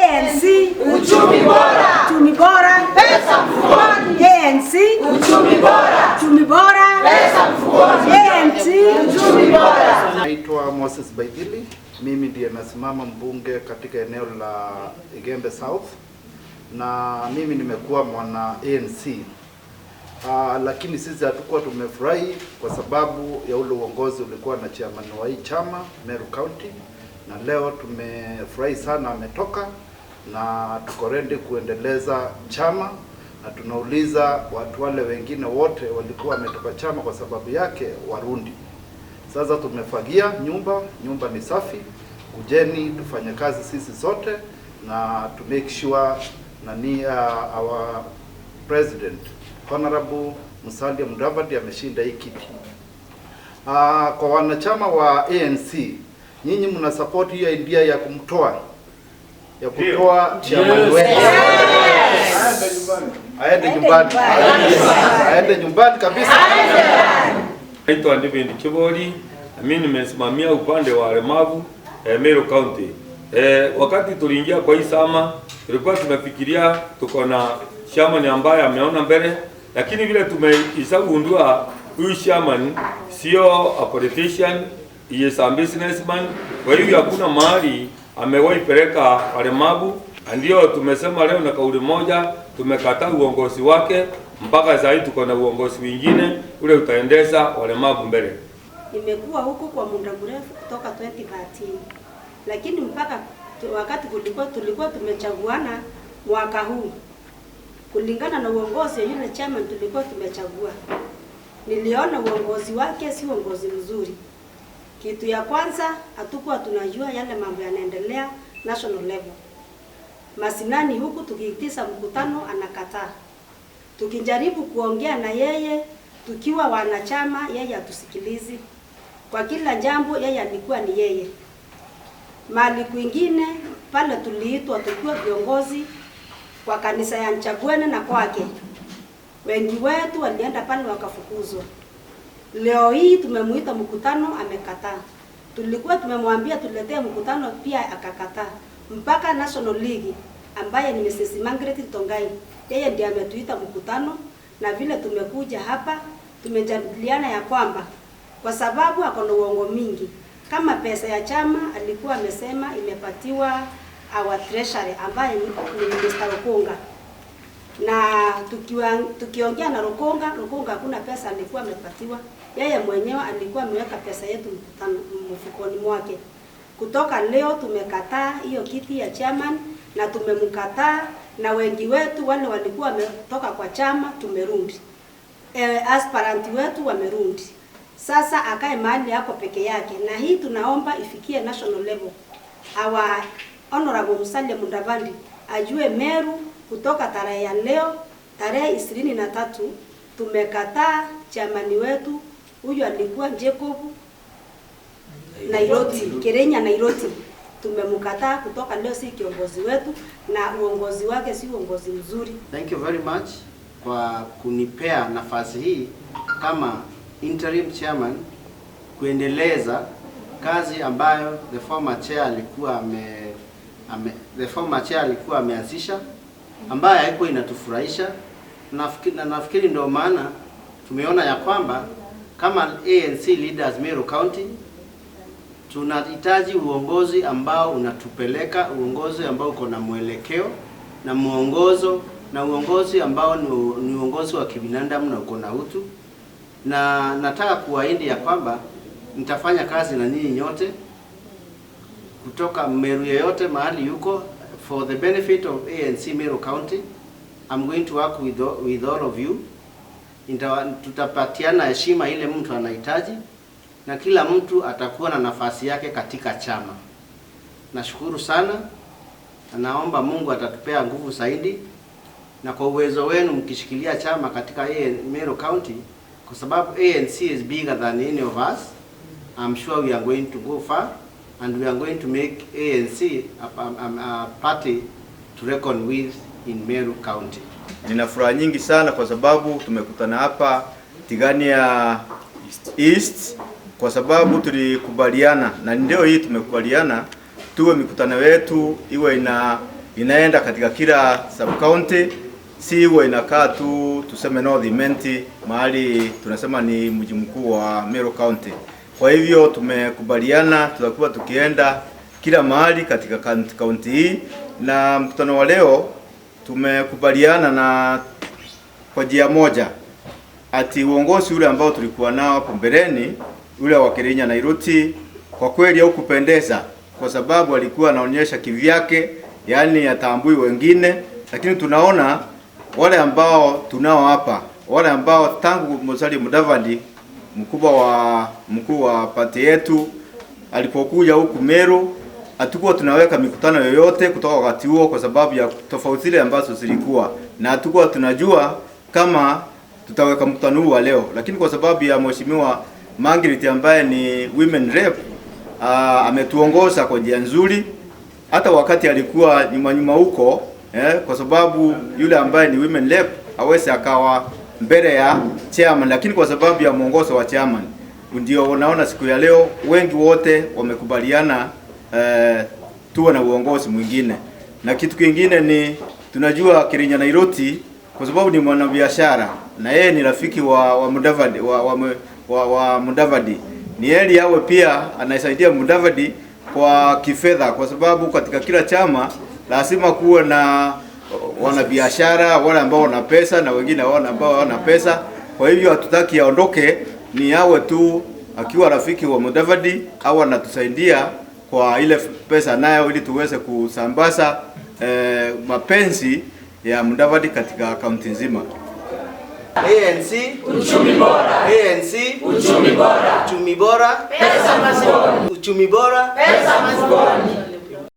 ANC uchumi bora. Uchumi bora, pesa mfukoni. ANC uchumi bora. Uchumi bora, pesa mfukoni. ANC uchumi bora. Naitwa Moses Baidili. Mimi ndiye nasimama mbunge katika eneo la Igembe South, na mimi nimekuwa mwana ANC. Lakini sisi hatukuwa tumefurahi kwa sababu ya ule uongozi ulikuwa na chairman wa hii chama Meru County, na leo tumefurahi sana ametoka na tuko ready kuendeleza chama, na tunauliza watu wale wengine wote walikuwa wametoka chama kwa sababu yake warundi. Sasa tumefagia nyumba ni safi, kujeni tufanye kazi sisi sote na to make sure our president Honorable Musalia Mudavadi ameshinda hii kiti. Kwa wanachama wa ANC, nyinyi mna support hiyo idea ya kumtoa chairman wetu. Aende nyumbani kabisa. Naitwa David Kibori, mimi nimesimamia upande wa walemavu Meru County. Wakati tuliingia kwa hii chama tulikuwa tumefikiria tuko na chairman ambaye ameona mbele, lakini vile tumeisagundua huyu chairman sio a politician, he is a businessman. Kwa hivyo hakuna mahali amewahi peleka walemavu, ndio tumesema leo na kauli moja tumekataa uongozi wake. Mpaka sasa tuko na uongozi wengine ule utaendesha walemavu mbele. Nimekuwa huku kwa muda mrefu kutoka 2013. Lakini mpaka wakati tulikuwa tumechaguana mwaka huu, kulingana na uongozi wa yule chama tulikuwa tumechagua, niliona uongozi wake si uongozi mzuri. Kitu ya kwanza, hatukuwa tunajua yale mambo yanaendelea national level. Masinani huku tukiitisha mkutano anakataa. Tukijaribu kuongea na yeye tukiwa wanachama, yeye hatusikilizi. Kwa kila jambo yeye alikuwa ni yeye. Mali kwingine pale tuliitwa tukiwa viongozi kwa kanisa ya Nchagwene na kwake, wengi wetu walienda pale wakafukuzwa. Leo hii tumemuita mkutano amekataa. Tulikuwa tumemwambia tuletee mkutano pia akakataa. Mpaka National League ambaye ni Mrs. Margaret Tongai, yeye ndiye ametuita mkutano, na vile tumekuja hapa tumejadiliana ya kwamba kwa sababu akona uongo mingi, kama pesa ya chama alikuwa amesema imepatiwa our treasury ambaye ni Mr. Rukunga, na tukiongea na Rukunga hakuna pesa alikuwa amepatiwa. Yeye mwenyewe alikuwa ameweka pesa yetu mfukoni mwake. Kutoka leo tumekataa hiyo kiti ya chairman na tumemkataa, na wengi wetu wale walikuwa wametoka kwa chama tumerudi. Aspirant wetu wamerudi. Sasa akae mahali yako peke yake, na hii tunaomba ifikie national level. Our Honorable Musalia Mudavadi ajue Meru kutoka tarehe ya leo tarehe 23 tumekataa chamani wetu huyu alikuwa Jacob Nairobi, Kirenya Nairobi. Tumemkataa kutoka leo, si kiongozi wetu na uongozi wake si uongozi mzuri. Thank you very much kwa kunipea nafasi hii kama interim chairman kuendeleza kazi ambayo the former chair alikuwa ameanzisha, ambayo haikuwa inatufurahisha. Nafikiri ndio maana tumeona ya kwamba kama ANC leaders Meru County tunahitaji uongozi ambao unatupeleka, uongozi ambao uko na mwelekeo na muongozo, na uongozi ambao ni uongozi wa kibinadamu na uko na utu. Na nataka kuahidi ya kwamba nitafanya kazi na ninyi nyote kutoka Meru yote mahali yuko for the benefit of ANC Meru County. I'm going to work with all of you. Tutapatiana heshima ile mtu anahitaji, na kila mtu atakuwa na nafasi yake katika chama. Nashukuru sana. Naomba Mungu atatupea nguvu zaidi, na kwa uwezo wenu mkishikilia chama katika Meru County, kwa sababu ANC is bigger than any of us. I'm sure we are going to go far, and we are going to make ANC a party to reckon with in Meru County. Nina furaha nyingi sana kwa sababu tumekutana hapa Tigania East kwa sababu tulikubaliana, na ndio hii tumekubaliana tuwe mikutano yetu iwe inaenda katika kila sub county, si huwa inakaa tu tuseme North Imenti mahali tunasema ni mji mkuu wa Meru County. Kwa hivyo tumekubaliana tutakuwa tukienda kila mahali katika county hii, na mkutano wa leo tumekubaliana na kwa njia moja ati uongozi ule ambao tulikuwa nao hapo mbeleni, ule wa Kirinya na Iruti, kwa kweli haukupendeza, kwa sababu alikuwa anaonyesha kivyake, yani atambui wengine. Lakini tunaona wale ambao tunao hapa, wale ambao tangu Musalia Mudavadi mkuu wa party yetu alipokuja huku Meru, hatukuwa tunaweka mikutano yoyote kutoka wakati huo kwa sababu ya tofauti zile ambazo zilikuwa, na hatukuwa tunajua kama tutaweka mkutano huu wa leo. Lakini kwa sababu ya Mheshimiwa Margaret ambaye ni women rep, ametuongoza kwa njia nzuri, hata wakati alikuwa nyuma huko, kwa sababu yule ambaye ni women rep hawezi akawa mbele ya chairman, lakini kwa sababu ya mwongozo wa chairman ndio unaona siku ya leo wengi wote wamekubaliana tuwe na uongozi mwingine. Na kitu kingine ni tunajua Kirinya na Iruti kwa sababu ni mwanabiashara na yeye ni rafiki wa Mudavadi wa Mudavadi. Ni heri awe pia anasaidia Mudavadi kwa kifedha, kwa sababu katika kila chama lazima kuwe na wanabiashara, wale ambao wana pesa na wengine wale ambao hawana pesa. Kwa hivyo hatutaki aondoke, ni awe tu akiwa rafiki wa Mudavadi au anatusaidia kwa ile pesa nayo, ili tuweze kusambaza mapenzi ya Mudavadi katika kaunti nzima. ANC uchumi bora, ANC uchumi bora, uchumi bora, pesa mfukoni, uchumi bora, pesa mfukoni.